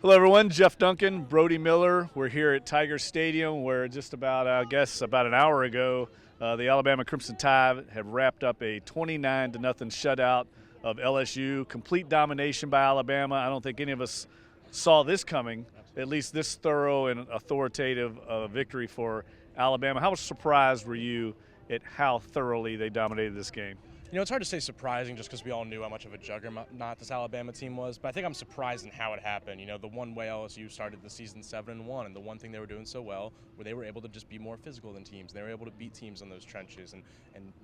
Hello, everyone. Jeff Duncan, Brody Miller. We're here at Tiger Stadium, where just about, I guess, about an hour ago, the Alabama Crimson Tide have wrapped up a 29-0 shutout of LSU. Complete domination by Alabama. I don't think any of us saw this coming. At least this thorough and authoritative victory for Alabama. How surprised were you at how thoroughly they dominated this game? You know, it's hard to say surprising just because we all knew how much of a juggernaut this Alabama team was, but I think I'm surprised in how it happened. You know, the one way LSU started the season 7-1, and the one thing they were doing so well where they were able to just be more physical than teams. They were able to beat teams in those trenches and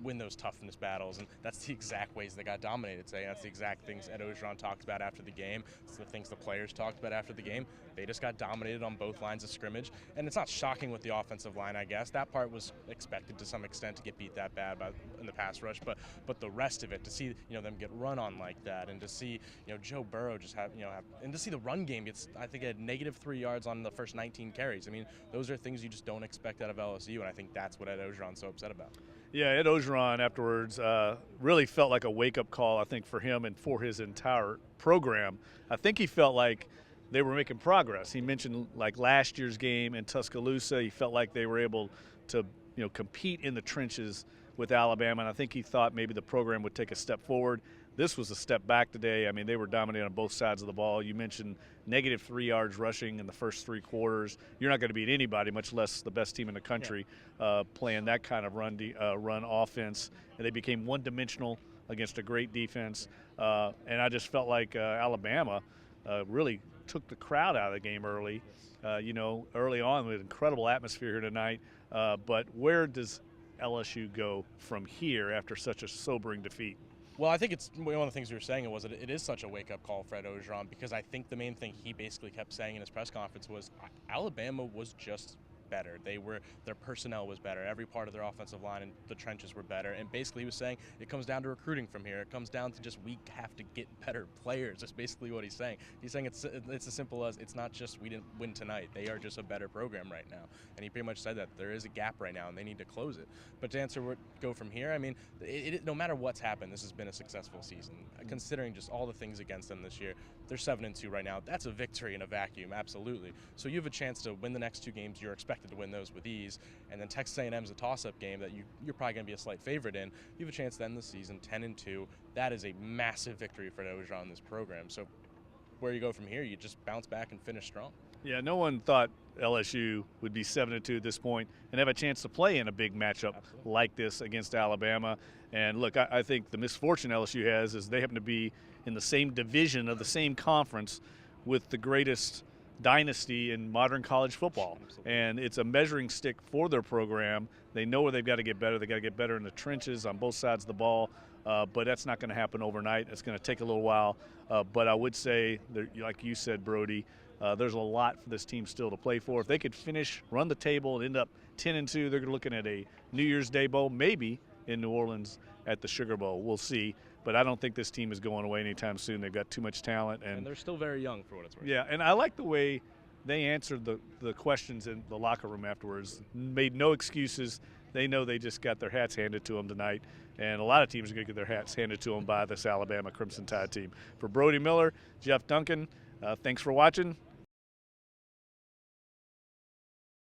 win those toughness battles, and that's the exact ways they got dominated today. That's the exact things Ed Ogeron talked about after the game. It's the things the players talked about after the game. They just got dominated on both lines of scrimmage, and it's not shocking with the offensive line, I guess. That part was expected to some extent to get beat that bad in the pass rush, but the rest of it, to see them get run on like that, and to see Joe Burrow just have and to see the run game gets, I think, at -3 yards on the first 19 carries. I mean, those are things you just don't expect out of LSU, and I think that's what Ed Ogeron's so upset about. Yeah, Ed Ogeron afterwards really felt like a wake-up call, I think, for him and for his entire program. I think he felt like they were making progress. He mentioned like last year's game in Tuscaloosa. He felt like they were able to compete in the trenches with Alabama, and I think he thought maybe the program would take a step forward. This was a step back today. I mean, they were dominating on both sides of the ball. You mentioned -3 yards rushing in the first 3 quarters. You're not going to beat anybody, much less the best team in the country, playing that kind of run offense. And they became one-dimensional against a great defense. And I just felt like Alabama really took the crowd out of the game early. Early on with an incredible atmosphere here tonight. But where does LSU go from here after such a sobering defeat? Well, I think it's one of the things we were saying was that it is such a wake-up call for Ed Ogeron, because I think the main thing he basically kept saying in his press conference was Alabama was just better. Their personnel was better. Every part of their offensive line and the trenches were better. And basically he was saying it comes down to recruiting from here. It comes down to just we have to get better players. That's basically what he's saying. He's saying it's as simple as it's not just we didn't win tonight. They are just a better program right now. And he pretty much said that there is a gap right now and they need to close it. But to answer what go from here, I mean, no matter what's happened, this has been a successful season. Considering just all the things against them this year, they're 7-2 right now. That's a victory in a vacuum, absolutely. So you have a chance to win the next 2 games. You're expected to win those with ease, and then Texas A&M's a toss-up game that you're probably going to be a slight favorite in. You have a chance to end the season 10-2. That is a massive victory for Ogeron in this program. So where you go from here, you just bounce back and finish strong. Yeah, no one thought LSU would be 7-2 at this point and have a chance to play in a big matchup like this against Alabama. And look, I think the misfortune LSU has is they happen to be in the same division of the same conference with the greatest dynasty in modern college football. And it's a measuring stick for their program. They know where they've got to get better. They've got to get better in the trenches on both sides of the ball. But that's not going to happen overnight. It's going to take a little while. But I would say, like you said, Brody, there's a lot for this team still to play for. If they could run the table, and end up 10-2, they're looking at a New Year's Day bowl, maybe in New Orleans at the Sugar Bowl. We'll see. But I don't think this team is going away anytime soon. They've got too much talent. And they're still very young for what it's worth. Yeah, and I like the way they answered the questions in the locker room afterwards. Made no excuses. They know they just got their hats handed to them tonight. And a lot of teams are going to get their hats handed to them by this Alabama Crimson Tide team. For Brody Miller, Jeff Duncan, thanks for watching.